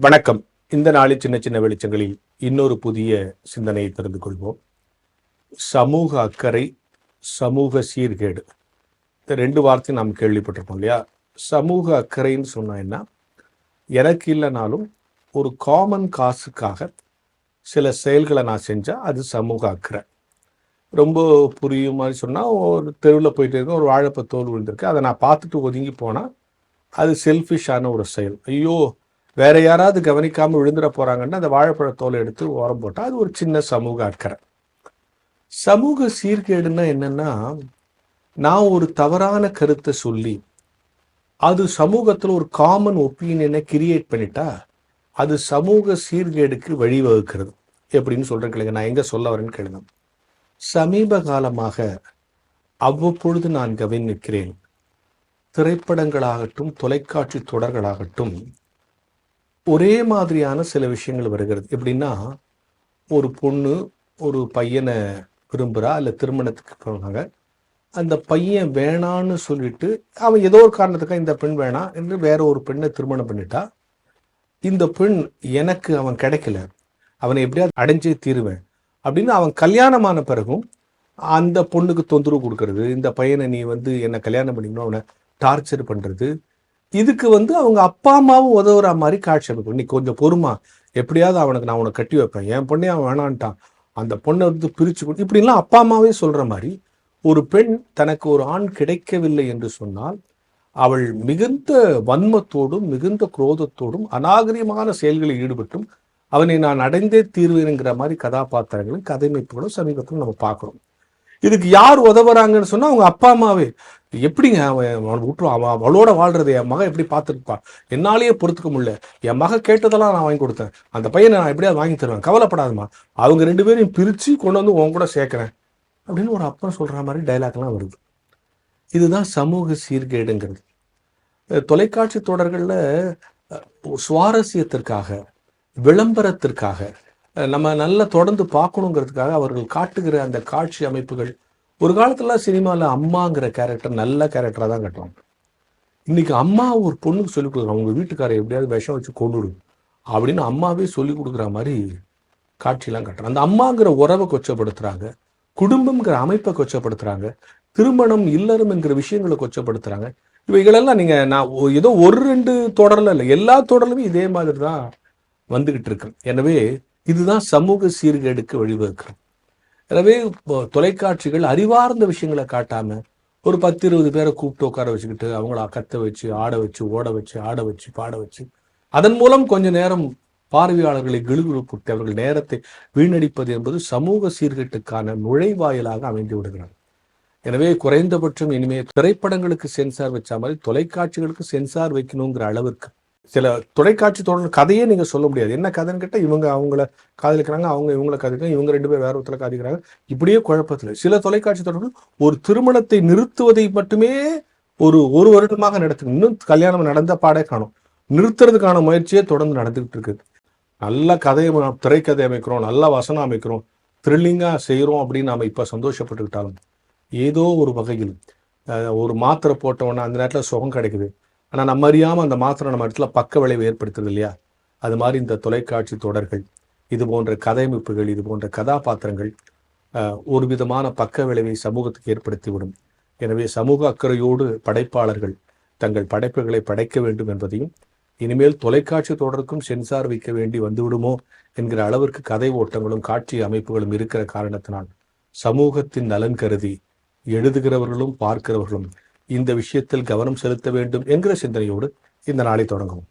வணக்கம். இந்த நாளில் சின்ன சின்ன வெளிச்சங்களில் இன்னொரு புதிய சிந்தனையை தெரிந்து கொள்வோம். சமூக அக்கறை, சமூக சீர்கேடு, இந்த ரெண்டு வார்த்தையும் நாம் கேள்விப்பட்டிருப்போம் இல்லையா? சமூக அக்கறைன்னு சொன்னா என்ன? எனக்கு இல்லைனாலும் ஒரு காமன் காசுக்காக சில செயல்களை நான் செஞ்சா அது சமூக அக்கறை. ரொம்ப புரியும் மாதிரி சொன்னால், ஒரு தெருவில் போயிட்டு இருக்க ஒரு வாழைப்ப தோல் விழுந்திருக்கு, அதை நான் பார்த்துட்டு ஒதுங்கி போனால் அது செல்ஃபிஷான ஒரு செயல். ஐயோ, வேற யாராவது கவனிக்காமல் விழுந்துட போறாங்கன்னா அந்த வாழைப்பழ தோலை எடுத்து ஓரம் போட்டால் அது ஒரு சின்ன சமூக அக்கறை. சமூக சீர்கேடுன்னா என்னன்னா, நான் ஒரு தவறான கருத்தை சொல்லி அது சமூகத்தில் ஒரு காமன் ஒப்பீனியனை கிரியேட் பண்ணிட்டா அது சமூக சீர்கேடுக்கு வழிவகுக்கிறது. எப்படின்னு சொல்றேன் கேளுங்க. நான் எங்க சொல்ல வரேன்னு கேளுங்க. சமீப காலமாக அவ்வப்பொழுது நான் கவனிக்கிறேன், திரைப்படங்களாகட்டும் தொலைக்காட்சி தொடர்களாகட்டும் ஒரே மாதிரியான சில விஷயங்கள் வருகிறது. எப்படின்னா, ஒரு பொண்ணு ஒரு பையனை விரும்புகிறா, இல்லை திருமணத்துக்கு போனாங்க, அந்த பையன் வேணான்னு சொல்லிட்டு அவன் ஏதோ ஒரு காரணத்துக்காக இந்த பெண் வேணாம் என்று வேற ஒரு பெண்ணை திருமணம் பண்ணிட்டா. இந்த பெண் எனக்கு அவன் கிடைக்கல, அவனை எப்படியாவது அடைஞ்சே தீருவேன் அப்படின்னு அவன் கல்யாணமான பிறகும் அந்த பொண்ணுக்கு தொந்தரவு கொடுக்கறது, இந்த பையனை நீ என்னை கல்யாணம் பண்ணிக்கணும், அவனை டார்ச்சர் பண்ணுறது. இதுக்கு அவங்க அப்பா அம்மாவும் உதவுற மாதிரி காட்சி அமைக்கும். நீ கொஞ்சம் பொறுமா, எப்படியாவது அவனுக்கு நான் உனக்கு கட்டி வைப்பேன், என் பொண்ணே அவன் வேணான்ட்டான், அந்த பொண்ணை பிரிச்சு கொடு, இப்படிலாம் அப்பா அம்மாவே சொல்ற மாதிரி. ஒரு பெண் தனக்கு ஒரு ஆண் கிடைக்கவில்லை என்று சொன்னால் அவள் மிகுந்த வன்மத்தோடும் மிகுந்த குரோதத்தோடும் அநாகரிகமான செயல்களில் ஈடுபட்டும் அவனை நான் அடைந்தே தீர்வேனுங்கிற மாதிரி கதாபாத்திரங்களும் கதைமைப்புகளும் சமீபத்தில் நம்ம பார்க்குறோம். இதுக்கு யார் உதவுறாங்கன்னு சொன்னா அவங்க அப்பா அம்மாவே. எப்படிங்க அவன் விட்டுருவான், அவன் அவளோட வாழ்றது என் மகன் எப்படி பார்த்துருப்பான், என்னாலேயே பொறுத்துக்க முடியல, என் மகன் கேட்டதெல்லாம் நான் வாங்கி கொடுத்தேன், அந்த பையனை நான் எப்படியாவது வாங்கி தருவேன், கவலைப்படாதுமா, அவங்க ரெண்டு பேரையும் பிரித்து கொண்டு உன் கூட சேர்க்கிறேன் அப்படின்னு ஒரு அப்பா சொல்ற மாதிரி டைலாக்லாம் வருது. இதுதான் சமூக சீர்கேடுங்கிறது. தொலைக்காட்சி தொடர்களில் சுவாரஸ்யத்திற்காக, விளம்பரத்திற்காக, நம்ம நல்லா தொடர்ந்து பார்க்கணுங்கிறதுக்காக அவர்கள் காட்டுகிற அந்த காட்சி அமைப்புகள், ஒரு காலத்துல சினிமாவில் அம்மாங்கிற கேரக்டர் நல்ல கேரக்டராக தான் கட்டுவாங்க. இன்னைக்கு அம்மா ஒரு பொண்ணுக்கு சொல்லிக் கொடுக்குறாங்க, அவங்க வீட்டுக்காரை எப்படியாவது விஷம் வச்சு கொண்டுடு அப்படின்னு அம்மாவே சொல்லிக் கொடுக்குற மாதிரி காட்சியெல்லாம் கட்டுறாங்க. அந்த அம்மாங்கிற உறவை கொச்சப்படுத்துறாங்க, குடும்பம்ங்கிற அமைப்பை கொச்சப்படுத்துறாங்க, திருமணம் இல்லறம் என்கிற விஷயங்களை கொச்சப்படுத்துறாங்க. இவைகளெல்லாம் நான் ஏதோ ஒரு ரெண்டு தொடரில் இல்லை, எல்லா தொடர்லுமே இதே மாதிரி தான் வந்துகிட்டு இருக்கு. எனவே இதுதான் சமூக சீர்கேடுக்கு வழிவகுக்கிறது. எனவே தொலைக்காட்சிகள் அறிவார்ந்த விஷயங்களை காட்டாம ஒரு 10-20 பேரை கூப்பிட்டு உட்கார வச்சுக்கிட்டு அவங்கள கத்த வச்சு ஆட வச்சு ஓட வச்சு ஆட வச்சு பாட வச்சு அதன் மூலம் கொஞ்ச நேரம் பார்வையாளர்களை கிளுகிழுப்புட்டு அவர்கள் நேரத்தை வீணடிப்பது என்பது சமூக சீர்கேட்டுக்கான நுழைவாயிலாக அமைந்து விடுகிறார். எனவே குறைந்தபட்சம் இனிமே திரைப்படங்களுக்கு சென்சார் வச்ச மாதிரி தொலைக்காட்சிகளுக்கு சென்சார் வைக்கணுங்கிற அளவிற்கு சில தொலைக்காட்சி தொடர் கதையே நீங்க சொல்ல முடியாது. என்ன கதைன்னு கேட்டா, இவங்க அவங்கள காதலிக்கிறாங்க, அவங்க இவங்களை காதலிக்கிறாங்க, இவங்க ரெண்டு பேர் வேற ஒருத்தர காதலிக்கிறாங்க, இப்படியே குழப்பத்தில். சில தொலைக்காட்சி தொடர்கள் ஒரு திருமணத்தை நிறுத்துவதை மட்டுமே ஒரு வருடமாக நடத்து, இன்னும் கல்யாணம் நடந்த பாடே காணும், நிறுத்துறதுக்கான முயற்சியே தொடர்ந்து நடந்துகிட்டு இருக்குது. நல்ல கதையை திரைக்கதை அமைக்கிறோம், நல்ல வசனம் அமைக்கிறோம், த்ரில்லிங்கா செய்யறோம் அப்படின்னு நாம இப்ப சந்தோஷப்பட்டுக்கிட்டாலும் ஏதோ ஒரு வகையில் ஒரு மாத்திரை போட்டவொன்னா அந்த நேரத்தில் சுகம் கிடைக்குது, ஆனால் நம்ம அறியாமல் அந்த மாத்திரை நம்ம இடத்துல பக்க விளைவு ஏற்படுத்துது இல்லையா? அது மாதிரி இந்த தொலைக்காட்சி தொடர்கள், இது போன்ற கதையமைப்புகள், இது போன்ற கதாபாத்திரங்கள் ஒரு விதமான பக்க விளைவை சமூகத்துக்கு ஏற்படுத்திவிடும். எனவே சமூக அக்கறையோடு படைப்பாளர்கள் தங்கள் படைப்புகளை படைக்க வேண்டும் என்பதையும், இனிமேல் தொலைக்காட்சி தொடருக்கும் சென்சார் வைக்க வேண்டி வந்துவிடுமோ என்கிற அளவிற்கு கதை ஓட்டங்களும் காட்சி அமைப்புகளும் இருக்கிற காரணத்தினால் சமூகத்தின் நலன் கருதி எழுதுகிறவர்களும் பார்க்கிறவர்களும் இந்த விஷயத்தில் கவனம் செலுத்த வேண்டும் என்கிற சிந்தனையோடு இந்த நாளை தொடங்கும்.